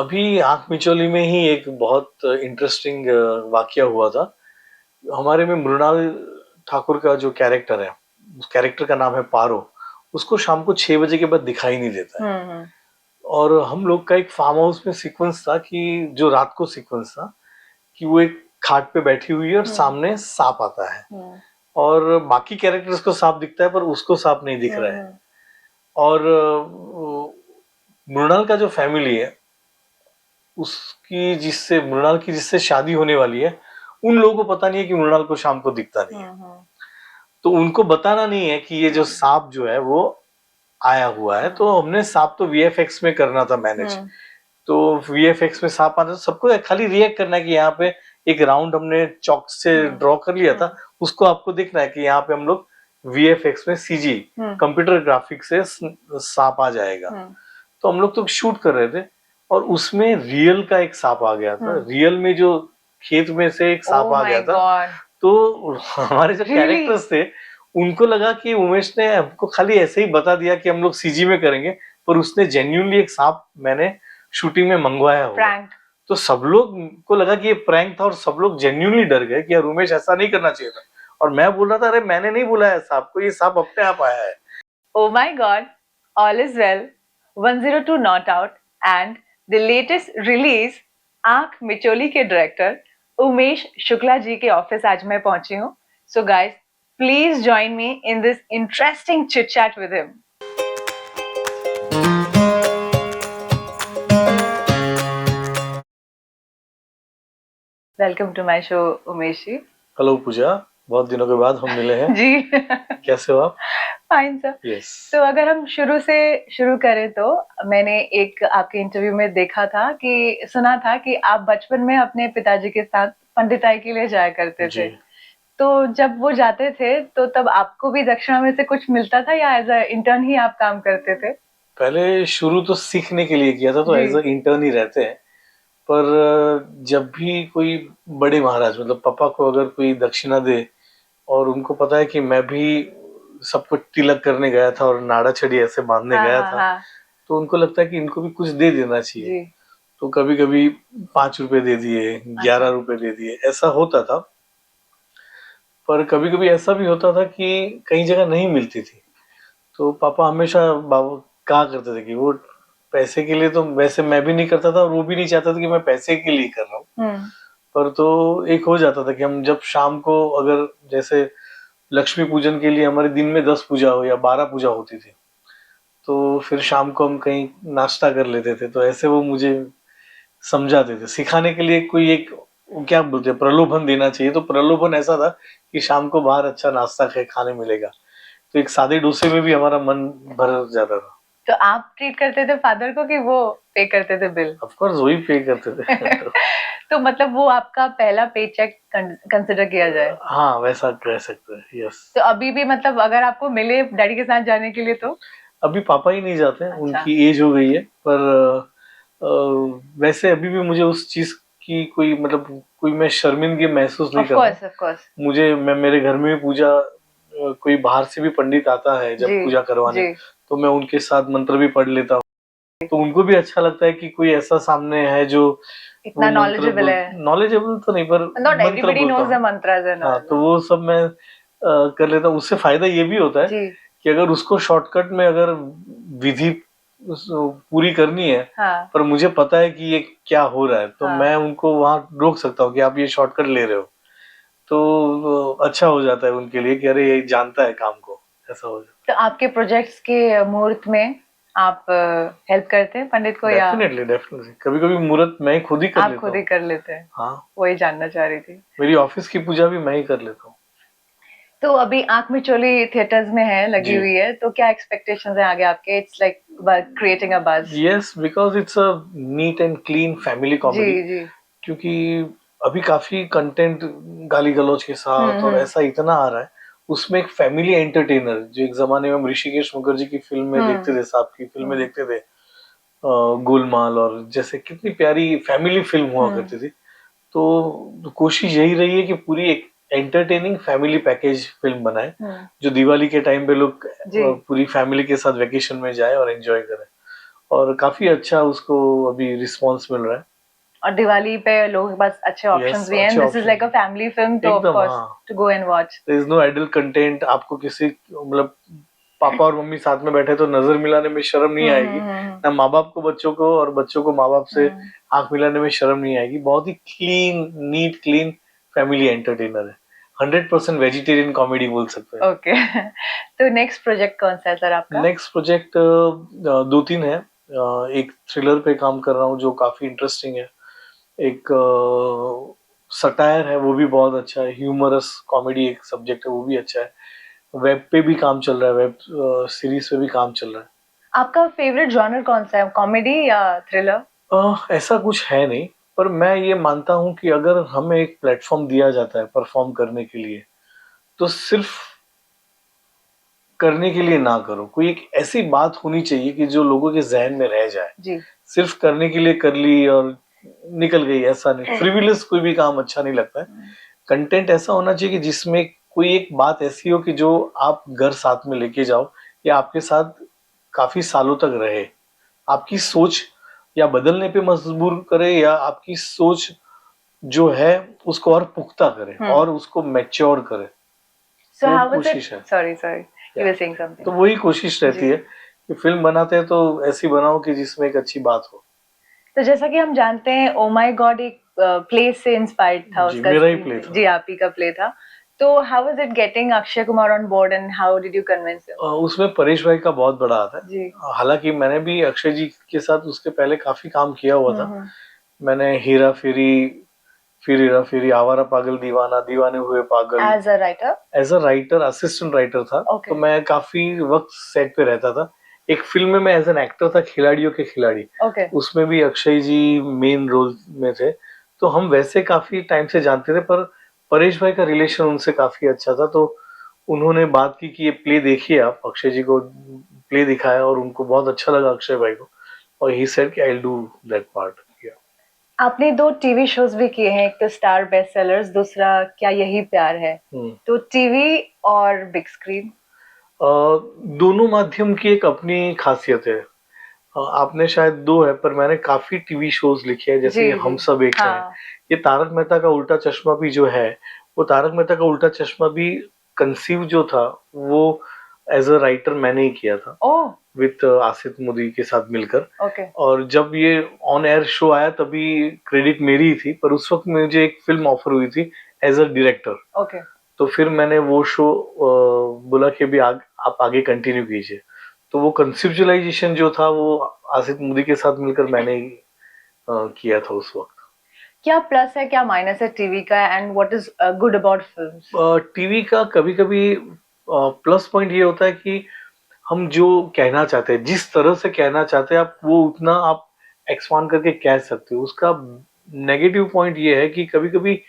अभी आंख मिचौली में ही एक बहुत इंटरेस्टिंग वाकया हुआ था। हमारे में मृणाल ठाकुर का जो कैरेक्टर है, उस कैरेक्टर का नाम है पारो। उसको शाम को 6 बजे के बाद दिखाई नहीं देता है। और हम लोग का एक फार्म हाउस में सीक्वेंस था कि जो रात को सीक्वेंस था कि वो एक खाट पे बैठी हुई है और सामने सांप आता है और बाकी कैरेक्टर्स को सांप दिखता है पर उसको सांप नहीं दिख रहा है। और मृणाल का जो फैमिली है उसकी जिससे मृणाल की जिससे शादी होने वाली है, उन लोगों को पता नहीं है कि मृणाल को शाम को दिखता नहीं है। तो उनको बताना नहीं है कि ये जो सांप जो है वो आया हुआ है। तो हमने सांप तो वीएफएक्स में करना था मैनेज। तो वीएफएक्स में सांप आना, सबको खाली रिएक्ट करना है कि यहाँ पे एक राउंड हमने चौक से ड्रॉ कर लिया था, उसको आपको दिखना है कि यहाँ पे हम लोग वीएफएक्स में सीजी कंप्यूटर ग्राफिक्स से सांप आ जाएगा। तो हम लोग तो शूट कर रहे थे और उसमें रियल का एक सांप आ गया था। रियल में जो खेत में से एक सांप आ गया था। तो हमारे जो कैरेक्टर्स थे उनको लगा कि उमेश ने हमको खाली ऐसे ही बता दिया कि हम लोग सीजी में करेंगे, पर उसने जेन्युइनली एक सांप मैंने शूटिंग में मंगवाया हुआ। तो सब लोग को लगा कि ये प्रैंक था और सब लोग जेन्युइनली डर गए कि यार उमेश ऐसा नहीं करना चाहिए था। और मैं बोल रहा था अरे मैंने नहीं बुलाया सांप को, ये सांप अपने आप आया है। Oh my God, all is well. 102 Not Out and the latest release आंख मिचोली के डायरेक्टर उमेश शुक्ला जी के ऑफिस आज मैं पहुंची हूँ. So guys, please join me in this interesting chit chat with him. Welcome to my show, Umesh ji. Hello Pooja, बहुत दिनों के बाद हम मिले हैं. जी. कैसे हो आप? Fine sir. Yes. तो अगर हम शुरू से शुरू करें तो मैंने एक आपके इंटरव्यू में देखा था कि सुना था कि आप बचपन में अपने पिताजी के साथ पंडिताई के लिए जाया करते थे. तो जब वो जाते थे तो तब आपको भी दक्षिणा में से कुछ मिलता था या एज अ इंटर्न ही आप काम करते थे? पहले शुरू तो सीखने के लिए किया था, तो एज अ इंटर्न ही रहते हैं। पर जब भी कोई बड़े महाराज मतलब पापा को अगर कोई दक्षिणा दे और उनको पता है कि मैं भी सबको तिलक करने गया था और नाड़ा छड़ी ऐसे बांधने गया था, तो उनको लगता है कि इनको भी कुछ दे देना चाहिए। तो कभी कभी 5 रुपए दे दिए, 11 रुपए दे दिए, ऐसा होता था। पर कभी कभी ऐसा भी होता था कि कई जगह नहीं मिलती थी, तो पापा हमेशा बाबू कहा करते थे कि वो पैसे के लिए, तो वैसे मैं भी नहीं करता था और वो भी नहीं चाहता था कि मैं पैसे के लिए कर रहा हूँ। पर तो एक हो जाता था कि हम जब शाम को अगर जैसे लक्ष्मी पूजन के लिए हमारे दिन में 10 पूजा हो या 12 पूजा होती थी, तो फिर शाम को हम कहीं नाश्ता कर लेते थे। तो ऐसे वो मुझे समझाते थे, सिखाने के लिए कोई एक क्या बोलते हैं प्रलोभन देना चाहिए। तो प्रलोभन ऐसा था कि शाम को बाहर अच्छा नाश्ता खाने मिलेगा, तो एक सादे डोसे में भी हमारा मन भर जाता था। तो आप ट्रीट करते थे फादर को कि वो पे करते थे बिल? ऑफ कोर्स वही पे करते थे। तो मतलब वो आपका पहला पे चेक कंसिडर किया जाए? हाँ, वैसा कह सकते हैं, यस। तो अभी भी मतलब अगर आपको मिले डैडी के साथ जाने के लिए तो? अभी पापा ही नहीं जाते हैं। अच्छा। उनकी एज हो गई है, पर वैसे अभी भी मुझे उस चीज की कोई मतलब कोई मैं शर्मिंदगी महसूस नहीं करता। Of course. मुझे मेरे घर में पूजा कोई बाहर से भी पंडित आता है जब पूजा करवाने, तो मैं उनके साथ मंत्र भी पढ़ लेता हूँ। तो उनको भी अच्छा लगता है कि कोई ऐसा सामने है जो इतना नॉलेजेबल है। नॉलेजेबल तो नहीं, पर everybody knows the mantras and all. तो वो सब मैं कर लेता हूँ। उससे फायदा ये भी होता है कि अगर उसको शॉर्टकट में अगर विधि पूरी करनी है, पर मुझे पता है कि ये क्या हो रहा है, तो मैं उनको वहां रोक सकता हूँ कि आप ये शॉर्टकट ले रहे हो। तो अच्छा हो जाता है उनके लिए कि अरे ये जानता है काम को, ऐसा हो जाता है। तो आपके प्रोजेक्ट्स के मुहूर्त में आप हेल्प करते हैं पंडित को? डेफिनेटली कभी कभी मुहूर्त मैं खुद ही कर लेता हूँ। आप खुद ही कर लेते हैं? हाँ, वही जानना चाह रही थी। मेरी ऑफिस की पूजा भी मैं ही कर लेता हूँ। तो अभी आंख मिचौली थिएटर्स में है, लगी हुई है, तो क्या एक्सपेक्टेशंस हैं आगे आपके? It's like creating a buzz. Yes, because it's a neat and clean family comedy. क्योंकि अभी काफी कंटेंट गाली गलौज के साथ और ऐसा इतना आ रहा है, उसमें एक फैमिली एंटरटेनर जो एक जमाने में हम ऋषिकेश मुखर्जी की फिल्म में देखते थे, साहब की फिल्म में देखते थे, गोलमाल और जैसे कितनी प्यारी फैमिली फिल्म हुआ करती थी। तो कोशिश यही रही है कि पूरी एक एंटरटेनिंग फैमिली पैकेज फिल्म बनाए, जो दिवाली के टाइम पे लोग पूरी फैमिली के साथ वेकेशन में जाए और एंजॉय करें। और काफी अच्छा उसको अभी रिस्पॉन्स मिल रहा है। और दिवाली पे लोगों के पास अच्छे ऑप्शंस भी हैं, अच्छे this is like a option family film, तो ऑफ एकदम, कोर्स हाँ। To go and watch. There is no idle content, आपको किसी मतलब पापा और मम्मी साथ में बैठे तो नजर मिलाने में शर्म नहीं आएगी, ना माँ बाप को बच्चों को और बच्चों को माँ बाप से आंख मिलाने में शर्म नहीं आएगी। बहुत ही clean, neat, clean family entertainer है। 100% वेजिटेरियन कॉमेडी बोल सकते हैं। ओके। तो नेक्स्ट प्रोजेक्ट कौन सा है सर आपका? नेक्स्ट प्रोजेक्ट दो तीन है। एक थ्रिलर पे काम कर रहा हूँ जो काफी इंटरेस्टिंग है। एक सटायर है, वो भी बहुत अच्छा है। ह्यूमरस कॉमेडी एक सब्जेक्ट है, वो भी अच्छा है। वेब पे भी काम चल रहा है, वेब सीरीज पे भी काम चल रहा है। आपका फेवरेट जॉनर कौन सा है, कॉमेडी या थ्रिलर? ऐसा कुछ है नहीं, पर मैं ये मानता हूँ कि अगर हमें एक प्लेटफॉर्म दिया जाता है परफॉर्म करने के लिए, तो सिर्फ करने के लिए ना करो। कोई एक ऐसी बात होनी चाहिए कि जो लोगों के जहन में रह जाए। जी। सिर्फ करने के लिए कर ली और निकल गई, ऐसा नहीं। फ्रिविलस कोई भी काम अच्छा नहीं लगता है। कंटेंट ऐसा होना चाहिए कि जिसमें कोई एक बात ऐसी हो कि जो आप घर साथ में लेके जाओ या आपके साथ काफी सालों तक रहे, आपकी सोच या बदलने पे मजबूर करे या आपकी सोच जो है उसको और पुख्ता करे और उसको मैच्योर करे। So वो how was it? कोशिश है। Sorry, you were saying something. तो वही कोशिश रहती है कि फिल्म बनाते हैं तो ऐसी बनाओ कि जिसमें एक अच्छी बात हो। तो जैसा कि हम जानते हैं, ओ माय गॉड एक प्ले से इंस्पायर्ड था, जी, उसका मेरा ही screen प्ले play। था। जी, आप ही का प्ले था। तो how was it getting Akshay Kumar on board and how did you convince him? उसमें परेश भाई का बहुत बड़ा हाथ है। जी। हालांकि मैंने भी अक्षय जी के साथ उसके पहले काफी काम किया हुआ था। मैंने हेरा फेरी, फिर हेरा फेरी, आवारा पागल दीवाना, दीवाने हुए पागल, as a writer, as a writer, assistant writer था। तो मैं काफी वक्त सेट पे रहता था। एक फिल्म में मैं एज एन एक्टर था, खिलाड़ियों के खिलाड़ी। उसमें भी अक्षय जी मेन रोल में थे। तो हम वैसे काफी टाइम से जानते थे, पर परेश भाई का रिलेशन उनसे काफी अच्छा था। तो उन्होंने बात की कि ये प्ले देखिए आप। अक्षय जी को प्ले दिखाया और उनको बहुत अच्छा लगा अक्षय भाई को, और ही सेड कि I will do that part. आपने 2 टीवी शोज भी किए हैं, एक तो स्टार बेस्ट सेलर्स, दूसरा क्या यही प्यार है। तो टीवी और बिग स्क्रीन, दोनों माध्यम की एक अपनी खासियत है। आपने शायद दो है, पर मैंने काफी टीवी शोज लिखे हैं, जैसे हम सब एक है। ये तारक मेहता का उल्टा चश्मा भी जो है, वो तारक मेहता का उल्टा चश्मा भी कंसीव जो था वो एज अ राइटर मैंने ही किया था, विथ आसिफ मोदी के साथ मिलकर। और जब ये ऑन एयर शो आया तभी क्रेडिट मेरी ही थी, पर उस वक्त मुझे एक फिल्म ऑफर हुई थी एज अ डायरेक्टर। तो फिर मैंने वो शो बोला कि अभी आप आगे कंटिन्यू कीजिए। तो वो कंसेप्चुअलाइजेशन जो था वो आसिफ मोदी के साथ मिलकर मैंने ही किया था उस वक्त। क्या प्लस है क्या माइनस है टीवी का, and what is good about films? TV का कभी कभी प्लस पॉइंट ये होता है कि हम जो कहना चाहते हैं, जिस तरह से कहना चाहते हैं, आप वो उतना आप एक्सपांड करके कह सकते हो। उसका नेगेटिव पॉइंट ये है कि कभी कभी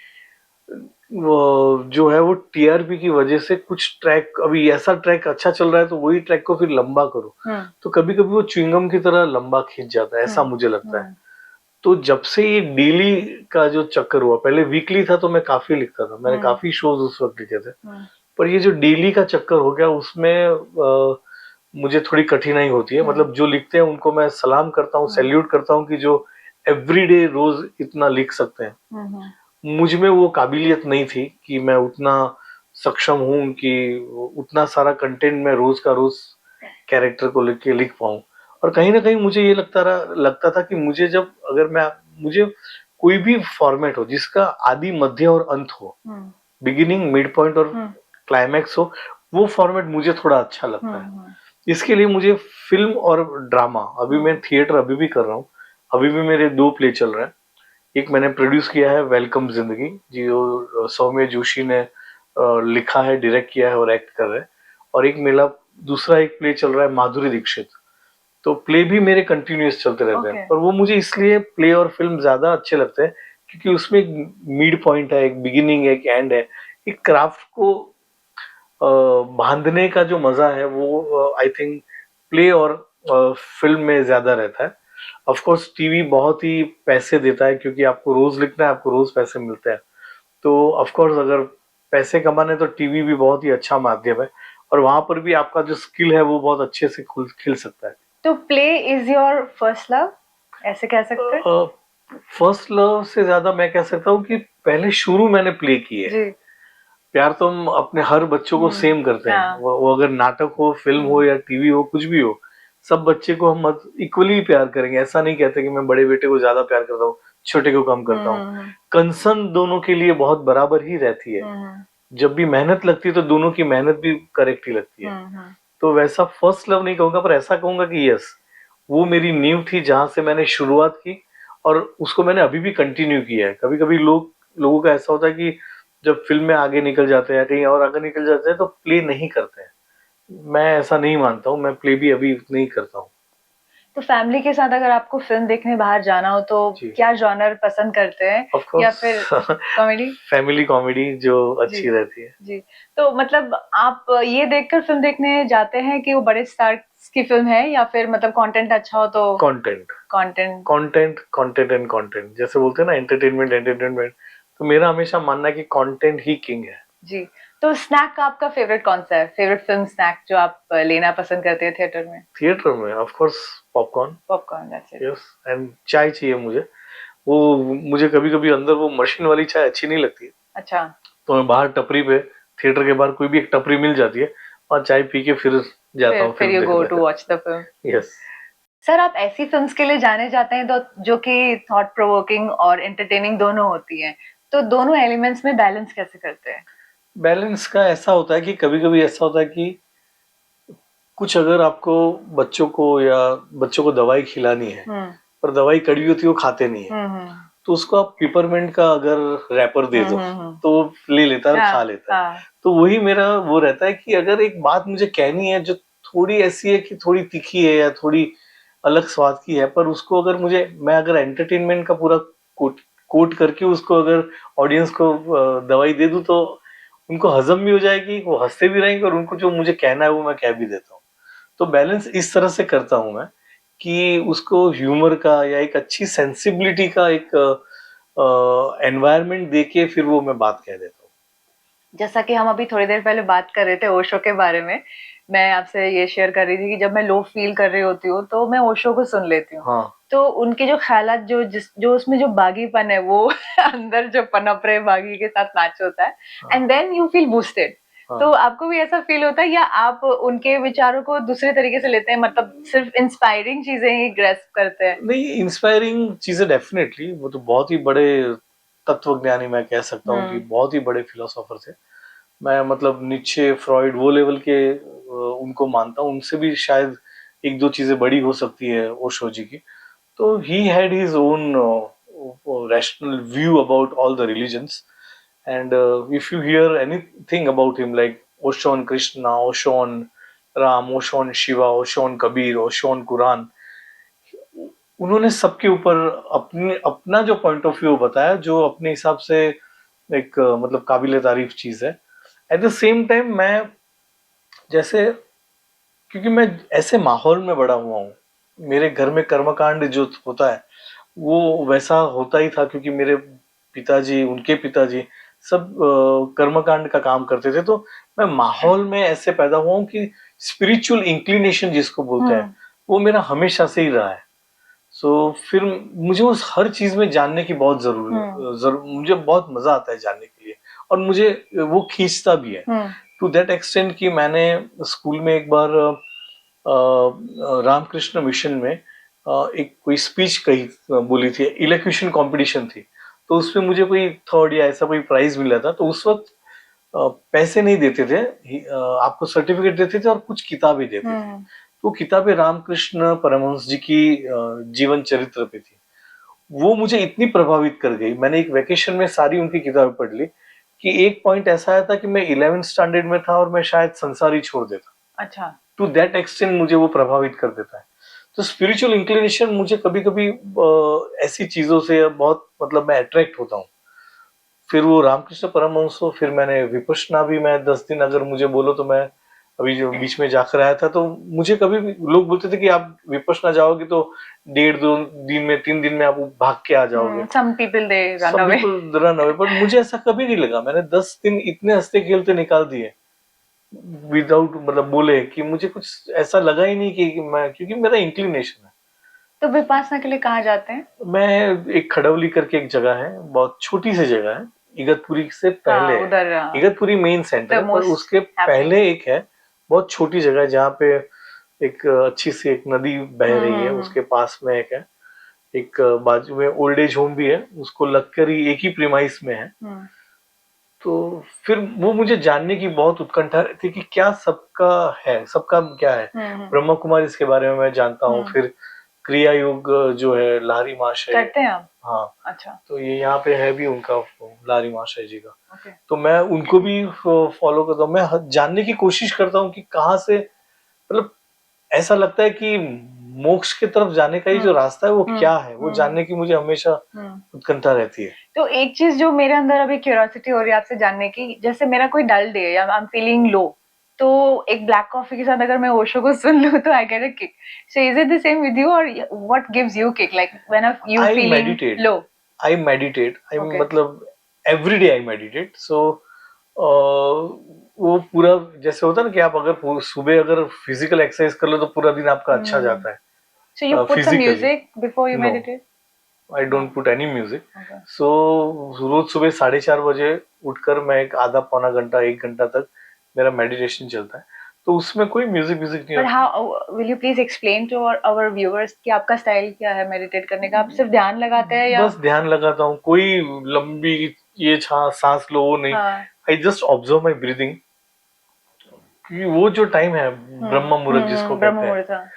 वो जो है वो टीआरपी की वजह से कुछ ट्रैक, अभी ऐसा ट्रैक अच्छा चल रहा है तो वही ट्रैक को फिर लंबा करो, तो कभी कभी वो च्युइंगम की तरह लंबा खींच जाता है, ऐसा मुझे लगता है। तो जब से ये डेली का जो चक्कर हुआ, पहले वीकली था तो मैं काफी लिखता था, मैंने काफी शोज उस वक्त लिखे थे। पर ये जो डेली का चक्कर हो गया, उसमें मुझे थोड़ी कठिनाई होती है। मतलब जो लिखते हैं उनको मैं सलाम करता हूँ, सैल्यूट करता हूँ कि जो एवरीडे रोज इतना लिख सकते हैं। मुझ में वो काबिलियत नहीं थी कि मैं उतना सक्षम हूं कि उतना सारा कंटेंट मैं रोज का रोज कैरेक्टर को लिख पाऊं। और कहीं ना कहीं मुझे ये लगता था कि मुझे जब अगर मुझे कोई भी फॉर्मेट हो जिसका आदि मध्य और अंत हो, बिगिनिंग, मिड पॉइंट और क्लाइमैक्स हो, वो फॉर्मेट मुझे थोड़ा अच्छा लगता है। इसके लिए मुझे फिल्म और ड्रामा, अभी मैं थिएटर अभी भी कर रहा हूँ, अभी भी मेरे 2 प्ले चल रहे हैं। एक मैंने प्रोड्यूस किया है वेलकम जिंदगी, जो सौम्य जोशी ने लिखा है, डायरेक्ट किया है और एक्ट कर रहे हैं। और एक मेरा दूसरा एक प्ले चल रहा है माधुरी दीक्षित। तो प्ले भी मेरे कंटिन्यूअस चलते रहते हैं, पर वो मुझे इसलिए प्ले और फिल्म ज्यादा अच्छे लगते हैं क्योंकि उसमें एक मिड पॉइंट है, एक बिगिनिंग है, एक एंड है। एक क्राफ्ट को बांधने का जो मजा है वो आई थिंक प्ले और फिल्म में ज्यादा रहता है। ऑफ कोर्स टीवी बहुत ही पैसे देता है क्योंकि आपको रोज लिखना है, आपको रोज पैसे मिलते हैं। तो ऑफ कोर्स अगर पैसे कमाने तो टीवी भी बहुत ही अच्छा माध्यम है, और वहां पर भी आपका जो स्किल है वो बहुत अच्छे से खिल सकता है। तो play is your first love, ऐसे कह सकते हैं? फर्स्ट लव से ज्यादा मैं कह सकता हूँ कि पहले शुरू मैंने प्ले किए। जी। प्यार तो हम अपने हर बच्चों को सेम करते हैं, हाँ। वो अगर नाटक हो, फिल्म हो या टीवी हो, कुछ भी हो, सब बच्चे को हम इक्वली प्यार करेंगे। ऐसा नहीं कहते कि मैं बड़े बेटे को ज्यादा प्यार करता हूँ, छोटे को कम करता हूँ। कंसर्न दोनों के लिए बहुत बराबर ही रहती है। जब भी मेहनत लगती है तो दोनों की मेहनत भी करेक्ट ही लगती है। तो वैसा फर्स्ट लव नहीं कहूंगा, पर ऐसा कहूंगा कि यस, वो मेरी नींव थी जहां से मैंने शुरुआत की और उसको मैंने अभी भी कंटिन्यू किया है। कभी कभी लोगों का ऐसा होता है कि जब फिल्म में आगे निकल जाते हैं, कहीं और आगे निकल जाते हैं, तो प्ले नहीं करते हैं। मैं ऐसा नहीं मानता हूँ, मैं प्ले भी अभी नहीं करता हूँ। तो फैमिली के साथ अगर आपको फिल्म देखने बाहर जाना हो तो क्या जॉनर पसंद करते हैं? ऑफ कोर्स या फिर कॉमेडी? फैमिली कॉमेडी जो अच्छी रहती है। जी। तो मतलब आप ये देखकर फिल्म देखने जाते हैं कि वो बड़े स्टार्स की फिल्म है, या फिर मतलब कंटेंट अच्छा हो तो? कंटेंट एंड कंटेंट, जैसे बोलते हैं ना, एंटरटेनमेंट। तो मेरा हमेशा मानना है कि कंटेंट ही किंग है। जी। तो स्नैक का आपका फेवरेट कौन सा है? फेवरेट फिल्म स्नैक जो आप लेना पसंद करते हैं थिएटर में? थिएटर में of course popcorn, that's it. Yes, and चाय चाहिए मुझे। वो मुझे कभी कभी अंदर वो मशीन वाली चाय अच्छी नहीं लगती है। अच्छा। तो मैं बाहर टपरी पे, थिएटर के बाहर कोई भी एक टपरी मिल जाती है और चाय पी के फिर जाता हूँ फिर you go to watch the film. Yes. Sir, आप ऐसी फिल्म्स के लिए जाने जाते हैं तो जो कि थॉट प्रोवोकिंग और एंटरटेनिंग दोनों होती हैं, तो दोनों एलिमेंट्स में बैलेंस कैसे करते हैं? बैलेंस का ऐसा होता है कि कभी कभी ऐसा होता है कि कुछ अगर आपको बच्चों को दवाई खिलानी है, पर दवाई कड़वी होती है, वो खाते नहीं है, तो उसको आप पिपरमेंट का अगर रैपर दे दो तो वो ले लेता है और खा लेता है। तो वही मेरा वो रहता है कि अगर एक बात मुझे कहनी है जो थोड़ी ऐसी है कि थोड़ी तीखी है या थोड़ी अलग स्वाद की है, पर उसको अगर मैं अगर एंटरटेनमेंट का पूरा कोट करके उसको अगर ऑडियंस को दवाई दे दूं, तो उनको हजम भी हो जाएगी, वो हंसते भी रहेंगे और उनको जो मुझे कहना है वो मैं कह भी देता हूँ। तो बैलेंस इस तरह से करता हूं मैं कि उसको ह्यूमर का या एक अच्छी सेंसिबिलिटी का एक एनवायरनमेंट देके फिर वो मैं बात कह देता हूँ। जैसा कि हम अभी थोड़ी देर पहले बात कर रहे थे ओशो के बारे में, मैं आपसे ये शेयर कर रही थी कि जब मैं लो फील कर रही होती हूँ तो मैं ओशो को सुन लेती हूँ। हाँ। तो उनके जो ख्यालात, जो उसमें जो बागीपन है वो अंदर जो पनप रहे बागी के साथ मैच होता है, and then you feel boosted. तो आपको भी ऐसा फील होता है या आप उनके विचारों को दूसरे तरीके से लेते हैं, मतलब सिर्फ इंस्पायरिंग चीजें ही ग्रेस्प करते हैं? नहीं, इंस्पायरिंग चीजें डेफिनेटली, वो तो बहुत ही बड़े तत्वज्ञानी मैं कह सकता हूँ कि बहुत ही बड़े फिलोसोफर थे। मैं मतलब नीचे, फ्रॉइड, वो लेवल के उनको मानता हूँ। उनसे भी शायद एक दो चीजें बड़ी हो सकती है ओशो जी की। तो he had his own rational view about all the religions, and if you hear anything about him, like Osho on Krishna, Osho on Ram, Osho on Shiva, Osho on Kabir, Osho on Quran, उन्होंने सबके ऊपर अपना जो point of view बताया, जो अपने हिसाब से एक मतलब काबिले तारीफ चीज है। एट द सेम टाइम मैं जैसे, क्योंकि मैं ऐसे माहौल में बड़ा हुआ हूँ, मेरे घर में कर्मकांड जो होता है वो वैसा होता ही था, क्योंकि मेरे पिताजी, उनके पिताजी सब कर्मकांड का काम करते थे। तो मैं माहौल में ऐसे पैदा हुआ हूँ कि स्पिरिचुअल इंक्लिनेशन जिसको बोलते हैं वो मेरा हमेशा से ही रहा है। सो फिर मुझे उस हर चीज में जानने की बहुत मुझे बहुत मजा आता है जानने के लिए, और मुझे वो खींचता भी है टू दैट एक्सटेंट कि मैंने स्कूल में एक बार रामकृष्ण मिशन में एक कोई स्पीच कही बोली थी, इलेक्यूशन कंपटीशन थी। तो उसमें मुझे कोई थर्ड या ऐसा कोई प्राइज मिला था। तो उस वक्त पैसे नहीं देते थे, आपको सर्टिफिकेट देते थे और कुछ किताबें देते थे। तो किताबें रामकृष्ण परमहंस जी की जीवन चरित्र पे थी। वो मुझे इतनी प्रभावित कर गई, मैंने एक वेकेशन में सारी उनकी किताबें पढ़ ली कि एक पॉइंट ऐसा आया था कि मैं 11th स्टैंडर्ड में था और मैं शायद संसार ही छोड़ देता। अच्छा। टू दैट एक्सटेंट मुझे वो प्रभावित कर देता है। तो स्पिरिचुअल इंक्लिनेशन मुझे कभी कभी ऐसी चीजों से बहुत मतलब मैं अट्रैक्ट होता हूँ। फिर वो रामकृष्ण परमहंस हो, फिर मैंने विपश्यना भी, मैं 10 दिन अगर मुझे बोलो तो मैं अभी जो बीच में जाकर आया था, तो मुझे कभी भी लोग बोलते थे कि आप विपश्यना जाओगे तो 1.5-2 दिन में, 3 दिन में आप भाग के आ जाओगे। Some people they run away. Run away, पर मुझे ऐसा कभी नहीं लगा। मैंने 10 दिन इतने हंसते खेलते निकाल दिए विदाउट मतलब बोले कि मुझे कुछ ऐसा लगा ही नहीं कि मैं, क्योंकि मेरा इंक्लिनेशन है। तो विपासना के लिए कहाँ जाते हैं? मैं एक खडवली करके एक जगह है, बहुत छोटी सी जगह है, इगतपुरी से पहले हाँ है। उधर इगतपुरी मेन सेंटर द है, पर मोस्ट उसके हैपनिंग। पहले एक है, बहुत छोटी जगह है जहाँ पे एक अच्छी सी एक नदी बह रही है, हम्म। उसके पास में एक है, एक बाजू में ओल्ड एज होम भी है, उसको लगकर ही एक ही प्रीमाइस में है। हम्म। तो फिर वो मुझे जानने की बहुत उत्कंठा थी कि क्या सबका है, सबका क्या है। ब्रह्मा कुमारी इसके बारे में मैं जानता हूँ, फिर क्रिया योग जो है लाहिरी महाशय करते हैं आप? हाँ, अच्छा। तो ये यहाँ पे है भी उनका लाहिरी महाशय जी का। ओके। तो मैं उनको भी फॉलो करता हूँ, मैं जानने की कोशिश करता हूँ कि कहाँ से, मतलब ऐसा लगता है कि मोक्ष की तरफ जाने का ही जो रास्ता है वो क्या है, वो जानने की मुझे हमेशा उत्कंठा रहती है। तो एक चीज जो मेरे अंदर अभी क्यूरियोसिटी हो रही है आपसे जानने की, जैसे मेरा कोई डल डे या आई एम फीलिंग लो, तो एक ब्लैक कॉफी के साथ अगर मैं ओशो को सुन लूं तो I get a kick. So is it the same with you, और what gives you kick like when you I feeling meditate, लो? I meditate, I Okay. मतलब every day I meditate. So वो पूरा जैसे होता है ना कि आप अगर सुबह अगर फिजिकल एक्सरसाइज कर लो तो पूरा दिन आपका अच्छा जाता है। So you put some physically music before you know, meditate? I No. Don't put any music. Okay. So रोज सुबह 4:30 बजे उठकर मैं एक आधा पौना घंटा 1 घंटा तक मेरा मेडिटेशन चलता है, तो उसमें कोई म्यूजिक म्यूजिक नहीं But होता। how will you please explain to our viewers कि आपका स्टाइल क्या है मेडिटेट करने का? आप सिर्फ ध्यान लगाते हैं या? बस ध्यान लगाता हूँ, कोई लंबी ये सांस लो वो नहीं। हाँ। I just observe my breathing, कि वो जो टाइम है ब्रह्म मुहूर्त जिसको ब्रह्म कहते हैं, मुहूर्त, हाँ।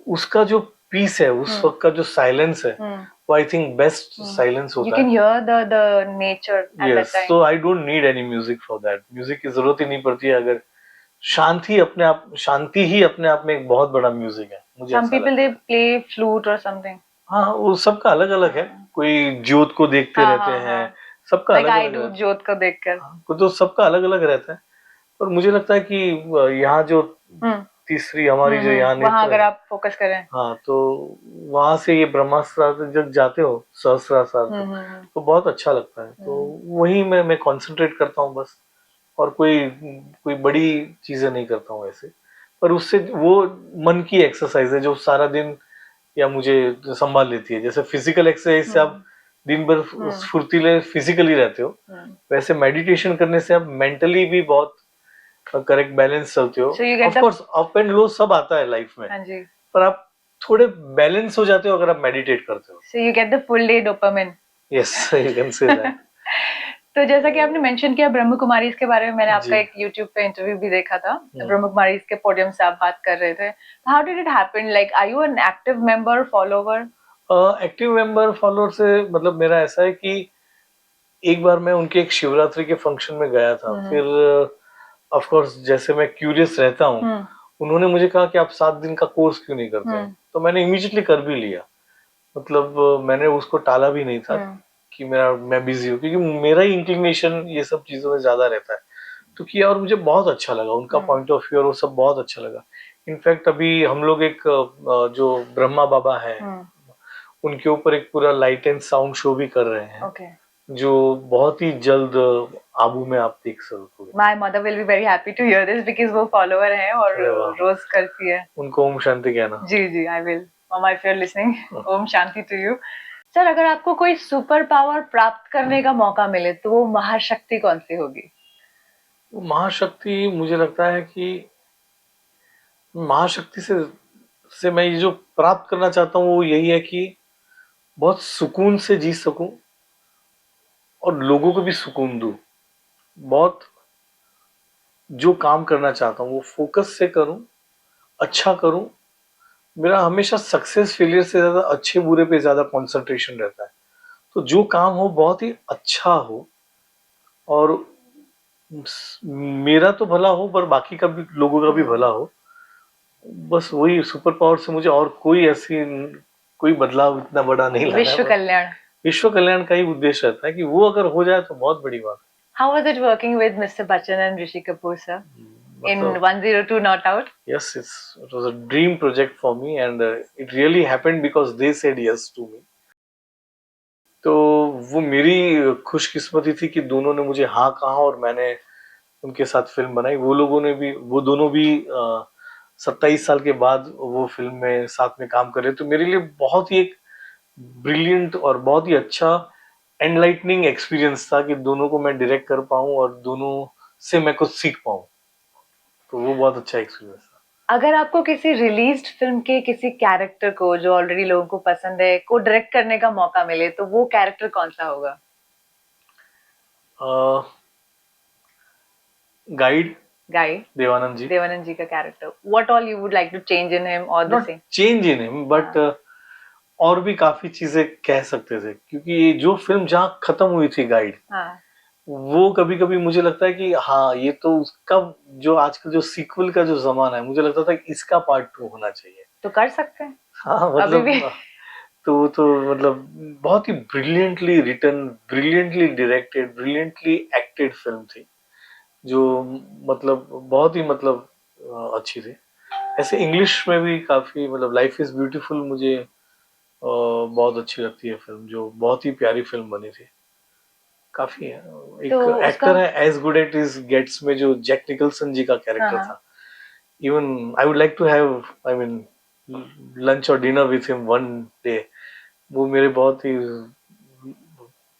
उसका जो पीस है, उस वक्त का जो साइलेंस है, वो I think best silence You होता can है। hear the nature at that yes, time. So I don't need any music for that, music की जरूरत ही नहीं पड़ती है। अगर शांति ही अपने आप में एक बहुत बड़ा म्यूजिक है, मुझे Some ऐसा people लगता they है। play flute or something. हाँ, वो सबका अलग अलग है, कोई ज्योत को देखते हाँ रहते हाँ हैं, हाँ। सबका Like अलग I अलग do है। ज्योत को देखकर। हाँ, तो सबका अलग अलग रहता है। पर मुझे लगता है कि यहाँ जो तीसरी हमारी जो यहाँ वहां नेत्र अगर है, आप फोकस करें। हाँ, तो वहां से ये ब्रह्मास्त्र जब जाते हो सहस्त्रार तक, तो बहुत अच्छा लगता है। तो वही मैं कंसंट्रेट करता हूँ बस, और कोई कोई बड़ी चीजें नहीं करता हूँ ऐसे। पर उससे वो मन की एक्सरसाइज है जो सारा दिन या मुझे संभाल लेती है। जैसे फिजिकल एक्सरसाइज से आप दिन भर फुर्तीले फिजिकली रहते हो, वैसे मेडिटेशन करने से आप मेंटली भी बहुत करेक्ट बैलेंस चलते हो। So you get of the course up and low सब आता है लाइफ में, हाँ जी। पर आप थोड़े बैलेंस हो जाते हो अगर आप मेडिटेट करते हो। So you get the full day dopamine. Yes, you can say that. तो जैसा कि आपने मेंशन किया ब्रह्म कुमारी के बारे में, मैंने आपका जी। एक YouTube पे इंटरव्यू भी देखा था, ब्रह्म कुमारी के पोडियम से आप बात कर रहे थे। How did it happen, like are you an active member, follower? Active member follower से मतलब मेरा ऐसा है कि एक बार मैं उनके एक शिवरात्रि के फंक्शन में गया था। फिर ऑफ कोर्स जैसे मैं क्यूरियस रहता हूँ, उन्होंने मुझे कहा कि आप 7 दिन का कोर्स क्यों नहीं करते हैं? तो मैंने इमीडिएटली कर भी लिया। मतलब मैंने उसको टाला भी नहीं था कि मैं बिजी हूँ, क्योंकि मेरा ही इंक्लिनेशन ये सब चीजों में ज्यादा रहता है। तो किया और मुझे बहुत अच्छा लगा, उनका पॉइंट ऑफ व्यू और वो सब बहुत अच्छा लगा। इनफैक्ट अभी हम लोग एक जो ब्रह्मा बाबा है, उनके ऊपर एक पूरा लाइट एंड साउंड शो भी कर रहे हैं। Okay. जो बहुत ही जल्द आबू में आप देख सकोगे। My mother will be very happy to hear this because वो follower हैं और अरे वाह, रोज करती है। उनको ओम शांति कहना। जी जी, I will. Mama, if you're listening, Om Shanti to you. Sir, अगर आपको कोई सुपर पावर प्राप्त करने का मौका मिले तो वो महाशक्ति कौन सी होगी? वो महाशक्ति मुझे लगता है कि महाशक्ति से मैं ये जो प्राप्त करना चाहता हूँ वो यही है कि बहुत सुकून से जी सकूं और लोगों को भी सुकून दूं। बहुत जो काम करना चाहता हूँ वो फोकस से करूं, अच्छा करूं। मेरा हमेशा सक्सेस फेलियर से ज्यादा अच्छे बुरे पे ज्यादा कंसंट्रेशन रहता है। तो जो काम हो बहुत ही अच्छा हो, और मेरा तो भला हो पर बाकी का भी, लोगों का भी भला हो। बस वही सुपर पावर से मुझे और कोई ऐसी कोई बदलाव इतना बड़ा नहीं लाना है। विश्व कल्याण। विश्व कल्याण का ही उद्देश्य रहता है कि वो अगर हो जाए तो बहुत बड़ी बात है। How was it working with Mr. Bachchan and Rishi Kapoor, sir? In 102 Not Out? Yes, it was a dream project for me, and it really happened because they said yes to me. तो वो मेरी खुशकिस्मती थी कि दोनों ने मुझे हाँ कहा और मैंने उनके साथ फिल्म बनाई। वो लोगों ने भी, वो दोनों भी 27 साल के बाद वो फिल्म में साथ में काम कर रहे, तो मेरे लिए बहुत ही एक ब्रिलियंट और बहुत ही अच्छा एनलाइटनिंग एक्सपीरियंस था कि दोनों को मैं डायरेक्ट कर पाऊं और दोनों से मैं कुछ सीख पाऊं, तो वो बहुत अच्छा एक्सपीरियंस था। अगर आपको किसी रिलीज्ड फिल्म के किसी कैरेक्टर को जो ऑलरेडी लोगों को पसंद है को डायरेक्ट करने का मौका मिले तो वो कैरेक्टर कौन सा होगा? Guide, guide, Dev Anand ji. देवानंद जी का character, what all you would like to change in him और the not same? Change in him but और भी काफी चीजें कह सकते थे, क्योंकि ये जो फिल्म जहाँ खत्म हुई थी गाइड, हाँ, वो कभी कभी मुझे लगता है कि हाँ ये तो उसका, जो आजकल जो सीक्वल का जो जमाना है, मुझे लगता था कि इसका पार्ट 2 होना चाहिए। तो कर सकते हैं हाँ अभी भी। मतलब, तो मतलब बहुत ही brilliantly written, brilliantly directed, brilliantly acted film थी, जो मतलब बहुत ही मतलब अच्छी थी। ऐसे इंग्लिश में भी काफी, मतलब लाइफ इज ब्यूटीफुल मुझे बहुत अच्छी लगती है फिल्म, जो बहुत ही प्यारी फिल्म बनी थी। काफी है। तो एक उसका एक्टर है as good at is gates में, जो जैक निकलसन जी का हाँ कैरेक्टर हाँ, था। Even I would like to have, I mean, lunch और dinner with him one day. वो मेरे बहुत ही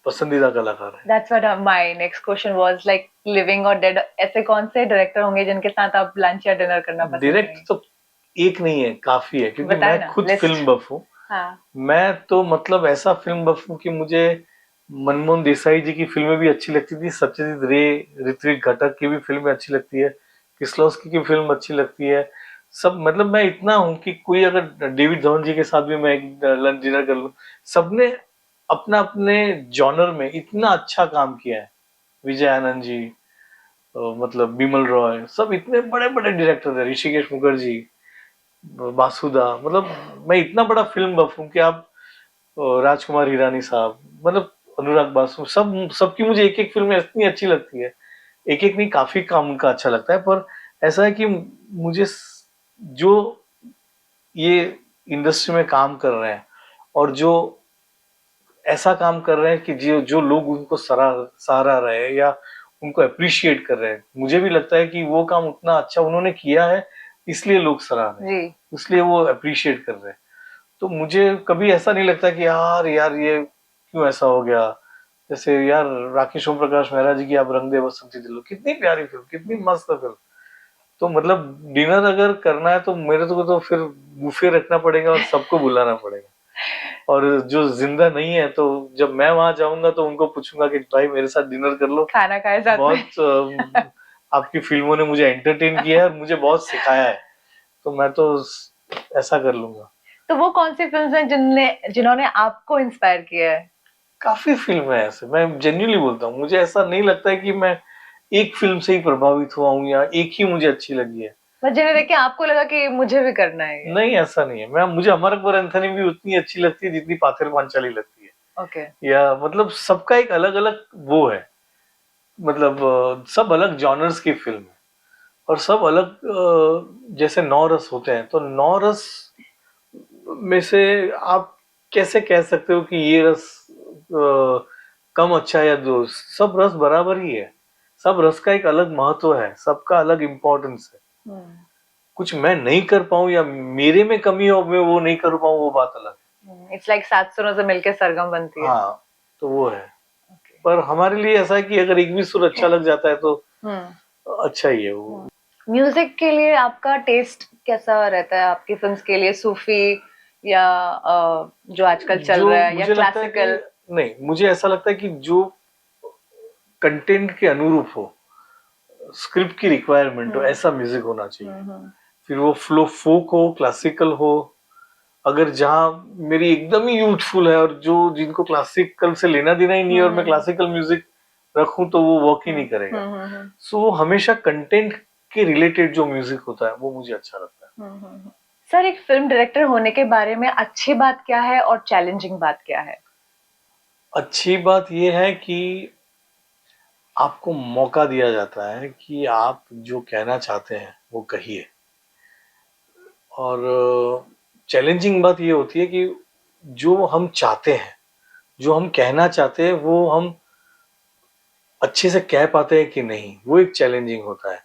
पसंदीदा कलाकार है। That's what my next question was, like living और डेड, ऐसे कौन से डायरेक्टर होंगे जिनके साथ आप लंच या डिनर करना पसंद डायरेक्ट करेंगे? तो एक नहीं है, काफी है, क्योंकि बताए मैं ना खुद लिस्ट। फिल्म बफ हूँ। हाँ, मैं तो मतलब ऐसा फिल्म बफ हूँ कि मुझे मनमोहन देसाई जी की फिल्में भी अच्छी लगती थी, सत्यजीत रे, ऋत्विक घटक की भी फिल्में अच्छी लगती है, किस्लोस्की की फिल्म अच्छी लगती है। सब मतलब मैं इतना हूँ कि कोई अगर डेविड धवन जी के साथ भी मैं एक लंच डिनर कर लूँ, सबने अपना अपने जॉनर में इतना अच्छा काम किया है। विजय आनंद जी, मतलब बिमल रॉय, सब इतने बड़े बड़े डायरेक्टर थे, ऋषिकेश मुखर्जी, बासुदा, मतलब मैं इतना बड़ा फिल्म बफ हूँ कि आप राजकुमार हिरानी साहब, मतलब अनुराग बासु, सबकी मुझे एक एक फिल्म इतनी अच्छी लगती है। एक एक नहीं, काफी काम उनका अच्छा लगता है। पर ऐसा है कि मुझे जो ये इंडस्ट्री में काम कर रहे हैं और जो ऐसा काम कर रहे हैं कि जो जो लोग उनको सराह रहे हैं या उनको अप्रिशिएट कर रहे हैं, मुझे भी लगता है कि वो काम उतना अच्छा उन्होंने किया है, इसलिए लोग सराह रहे हैं, जी। इसलिए वो अप्रिशिएट कर रहे हैं। तो मुझे कभी ऐसा नहीं लगता कि यार यार ये क्यों ऐसा हो गया। जैसे यार राकेश ओम प्रकाश मेहरा जी की आप रंग दे बसंती दिलो, कितनी प्यारी फिल्म, कितनी मस्त फिल्म। तो मतलब डिनर अगर करना है तो मेरे तो फिर बुफे रखना पड़ेगा और सबको बुलाना पड़ेगा। और जो जिंदा नहीं है तो जब मैं वहां जाऊंगा तो उनको पूछूंगा कि भाई मेरे साथ डिनर कर लो, खाना खाए साथ में। बहुत आपकी फिल्मों ने मुझे एंटरटेन किया है और मुझे बहुत सिखाया है, तो मैं तो ऐसा कर लूंगा। तो वो कौन सी फिल्म्स हैं जिन्होंने आपको इंस्पायर किया है? काफी फिल्म है ऐसे, मैं जेन्युइनली बोलता हूँ, मुझे ऐसा नहीं लगता है कि मैं एक फिल्म से ही प्रभावित हुआ हूँ या एक ही मुझे अच्छी लगी है। बस जिन्हें देख के आपको लगा कि मुझे भी करना है ये। नहीं, ऐसा नहीं है। मैं, मुझे अमर अकबर एंथोनी भी उतनी अच्छी लगती है जितनी पाथेर पांचाली लगती है। ओके। या मतलब सबका एक अलग अलग वो है, मतलब सब अलग जॉनर्स की फिल्म है और सब अलग, जैसे 9 रस होते हैं, तो 9 रस में से आप कैसे कह सकते हो कि ये रस कम अच्छा है या दो, सब रस बराबर ही है। सब रस का एक अलग महत्व है, सबका अलग इम्पोर्टेंस है। कुछ मैं नहीं कर पाऊं या मेरे में कमी हो, मैं वो नहीं कर पाऊं, वो बात अलग है। इट्स लाइक 7 सुरों से मिलके सरगम बनती है। हाँ, तो वो है। ओके। पर हमारे लिए ऐसा है कि अगर एक भी सुर अच्छा लग जाता है तो अच्छा ही है वो। म्यूजिक के लिए आपका टेस्ट कैसा रहता है? आपकी फिल्म्स के लिए सूफी या जो आजकल चल जो रहा है, या मुझे लगता है क्लासिकल? कि नहीं, मुझे ऐसा लगता है कि जो कंटेंट के अनुरूप हो, स्क्रिप्ट की रिक्वायरमेंट हो, ऐसा म्यूजिक होना चाहिए। फिर वो फ्लो फोक हो, क्लासिकल हो। अगर जहाँ मेरी एकदम ही यूथफुल है और जो जिनको क्लासिकल से लेना देना ही नहीं है और मैं क्लासिकल म्यूजिक रखूं तो वो वर्क ही नहीं करेगा। सो हमेशा कंटेंट के रिलेटेड जो म्यूजिक होता है वो मुझे अच्छा लगता है। सर, एक फिल्म डायरेक्टर होने के बारे में अच्छी बात क्या है और चैलेंजिंग बात क्या है? अच्छी बात यह है कि आपको मौका दिया जाता है कि आप जो कहना चाहते हैं वो कहिए। और चैलेंजिंग बात ये होती है कि जो हम चाहते हैं, जो हम कहना चाहते हैं, वो हम अच्छे से कह पाते हैं कि नहीं, वो एक चैलेंजिंग होता है।